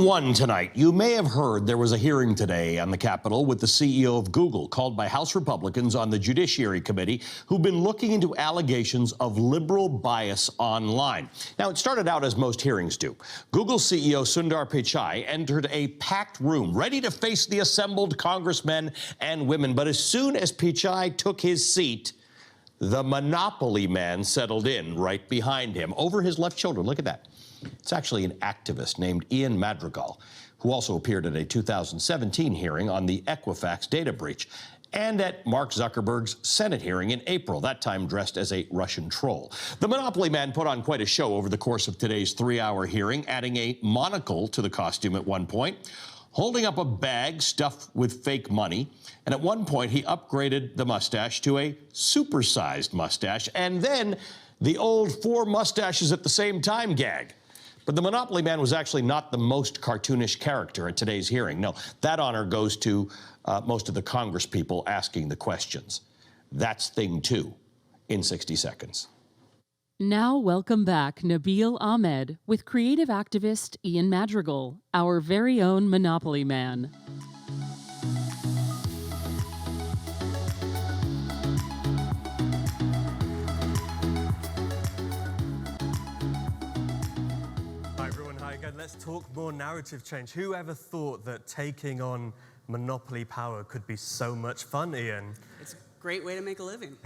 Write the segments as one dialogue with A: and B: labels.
A: Morning One tonight. You may have heard there was a hearing today on the Capitol with the CEO of Google, called by House Republicans on the Judiciary Committee, who've been looking into allegations of liberal bias online. Now, it started out as most hearings do. Google CEO Sundar Pichai entered a packed room, ready to face the assembled congressmen and women. But as soon as Pichai took his seat, the Monopoly man settled in right behind him, over his left shoulder. Look at that. It's actually an activist named Madrigal, who also appeared at a 2017 hearing on the Equifax data breach and at Mark Zuckerberg's Senate hearing in April, that time dressed as a Russian troll. The Monopoly man put on quite a show over the course of today's 3-hour hearing, adding a monocle to the costume at one point, holding up a bag stuffed with fake money, and at one point he upgraded the mustache to a supersized mustache, and then the old 4 mustaches at the same time gag. But the Monopoly man was actually not the most cartoonish character at today's hearing. No, that honor goes to most of the Congress people asking the questions. That's thing 2 in 60 seconds.
B: Now welcome back Nabil Ahmed with creative activist Ian Madrigal, our very own Monopoly man.
C: Let's talk more narrative change. Who ever thought that taking on monopoly power could be so much fun, Ian?
D: It's a great way to make a living.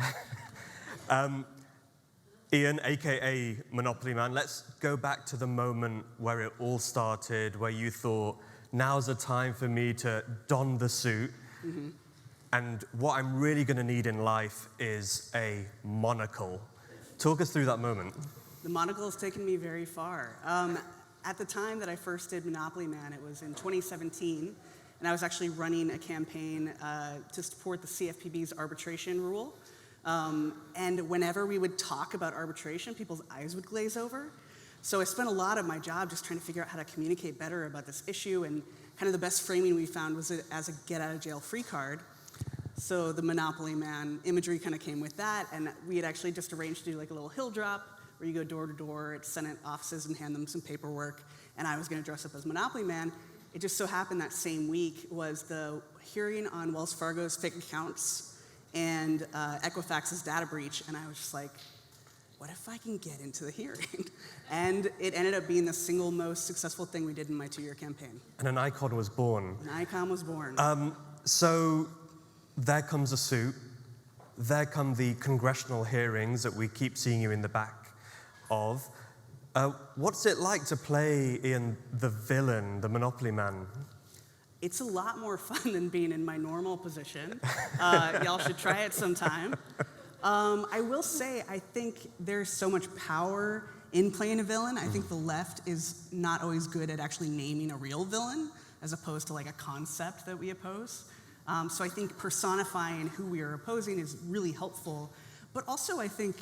C: Ian, AKA Monopoly Man, let's go back to the moment where it all started, where you thought, now's the time for me to don the suit. Mm-hmm. And what I'm really going to need in life is a monocle. Talk us through that moment.
D: The monocle has taken me very far. At the time that I first did Monopoly Man, it was in 2017, and I was actually running a campaign to support the CFPB's arbitration rule. And whenever we would talk about arbitration, people's eyes would glaze over. So I spent a lot of my job just trying to figure out how to communicate better about this issue, and kind of the best framing we found was as a get-out-of-jail-free card. So the Monopoly Man imagery kind of came with that, and we had actually just arranged to do like a little hill drop, where you go door to door at Senate offices and hand them some paperwork, and I was going to dress up as Monopoly Man. It just so happened that same week was the hearing on Wells Fargo's fake accounts and Equifax's data breach, and I was just like, what if I can get into the hearing? And it ended up being the single most successful thing we did in my 2-year campaign.
C: And an icon was born.
D: An icon was born.
C: So there comes a suit. There come the congressional hearings that we keep seeing you in the back of. What's it like to play Ian, the villain, the Monopoly man?
D: It's a lot more fun than being in my normal position. Y'all should try it sometime. I will say, I think there's so much power in playing a villain. I think the left is not always good at actually naming a real villain, as opposed to like a concept that we oppose. So I think personifying who we are opposing is really helpful. But also, I think,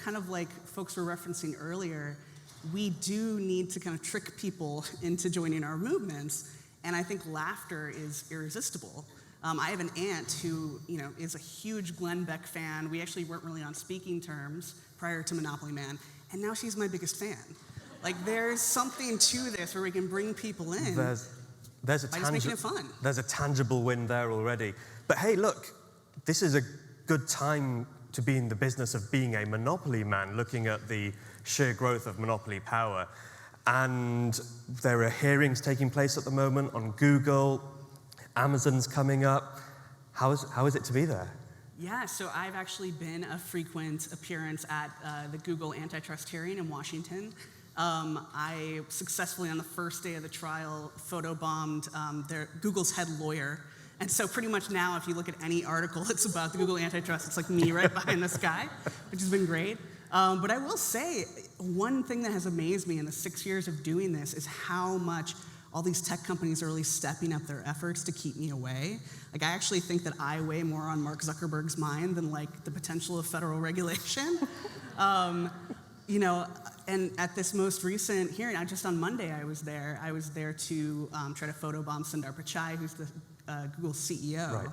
D: kind of like folks were referencing earlier, we do need to kind of trick people into joining our movements, and I think laughter is irresistible. I have an aunt who, is a huge Glenn Beck fan. We actually weren't really on speaking terms prior to Monopoly Man, and now she's my biggest fan. Like, there's something to this where we can bring people in by just making it fun.
C: There's a tangible win there already. But hey, look, this is a good time to be in the business of being a monopoly man, looking at the sheer growth of monopoly power. And there are hearings taking place at the moment on Google. Amazon's coming up. How is it to be there?
D: Yeah, so I've actually been a frequent appearance at the Google antitrust hearing in Washington. I successfully, on the first day of the trial, photobombed Google's head lawyer. And so pretty much now, if you look at any article that's about the Google antitrust, it's like me right behind this guy, which has been great. But I will say, one thing that has amazed me in the 6 years of doing this is how much all these tech companies are really stepping up their efforts to keep me away. Like, I actually think that I weigh more on Mark Zuckerberg's mind than like the potential of federal regulation. And at this most recent hearing, just on Monday I was there to try to photobomb Sundar Pichai, who's the Google CEO.
C: Right.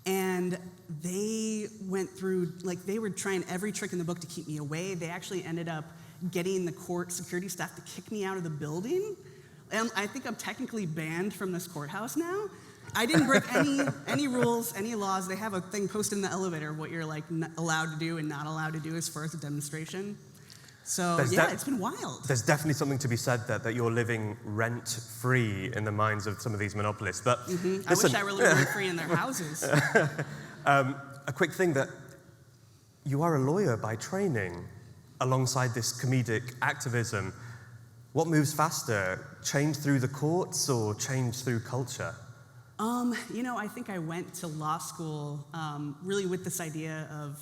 D: And they went through, they were trying every trick in the book to keep me away. They actually ended up getting the court security staff to kick me out of the building. I think I'm technically banned from this courthouse now. I didn't break any rules, any laws. They have a thing posted in the elevator of what you're like allowed to do and not allowed to do as far as a demonstration. So it's been wild.
C: There's definitely something to be said there, that you're living rent-free in the minds of some of these monopolists. But
D: I wish I were living rent-free in their houses.
C: A quick thing, that you are a lawyer by training alongside this comedic activism. What moves faster, change through the courts or change through culture?
D: I think I went to law school really with this idea of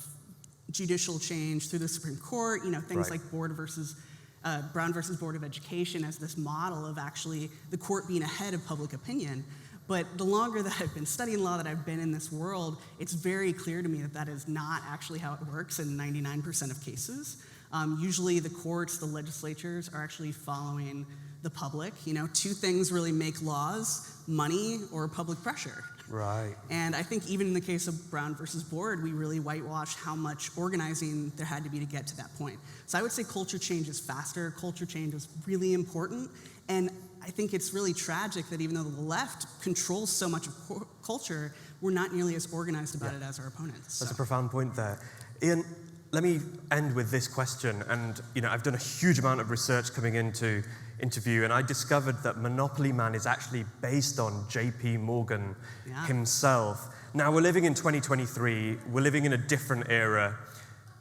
D: judicial change through the Supreme Court, things like Brown versus Board of Education as this model of actually the court being ahead of public opinion. But the longer that I've been studying law, that I've been in this world, it's very clear to me that that is not actually how it works in 99% of cases. Usually the courts, the legislatures are actually following the public. Two things really make laws: money or public pressure.
C: Right.
D: And I think even in the case of Brown versus Board, we really whitewashed how much organizing there had to be to get to that point. So I would say culture change is faster. Culture change is really important. And I think it's really tragic that even though the left controls so much of culture, we're not nearly as organized about it as our opponents.
C: That's a profound point there. Ian, let me end with this question. And I've done a huge amount of research coming into interview, and I discovered that Monopoly Man is actually based on J.P. Morgan himself. Now, we're living in 2023. We're living in a different era.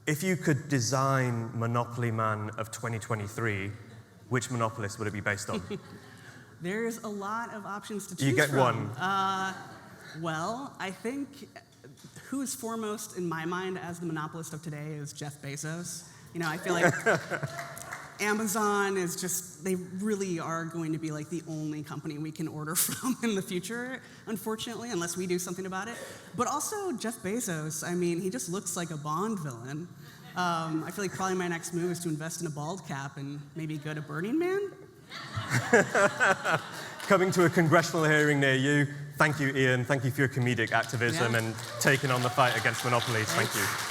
C: If you could design Monopoly Man of 2023, which monopolist would it be based on?
D: There's a lot of options to choose from.
C: You get one.
D: Well, I think who is foremost in my mind as the monopolist of today is Jeff Bezos. I feel like Amazon is just, they really are going to be like the only company we can order from in the future, unfortunately, unless we do something about it. But also Jeff Bezos, he just looks like a Bond villain. I feel like probably my next move is to invest in a bald cap and maybe go to Burning Man.
C: Coming to a congressional hearing near you. Thank you, Ian. Thank you for your comedic activism and taking on the fight against monopolies. Thank you.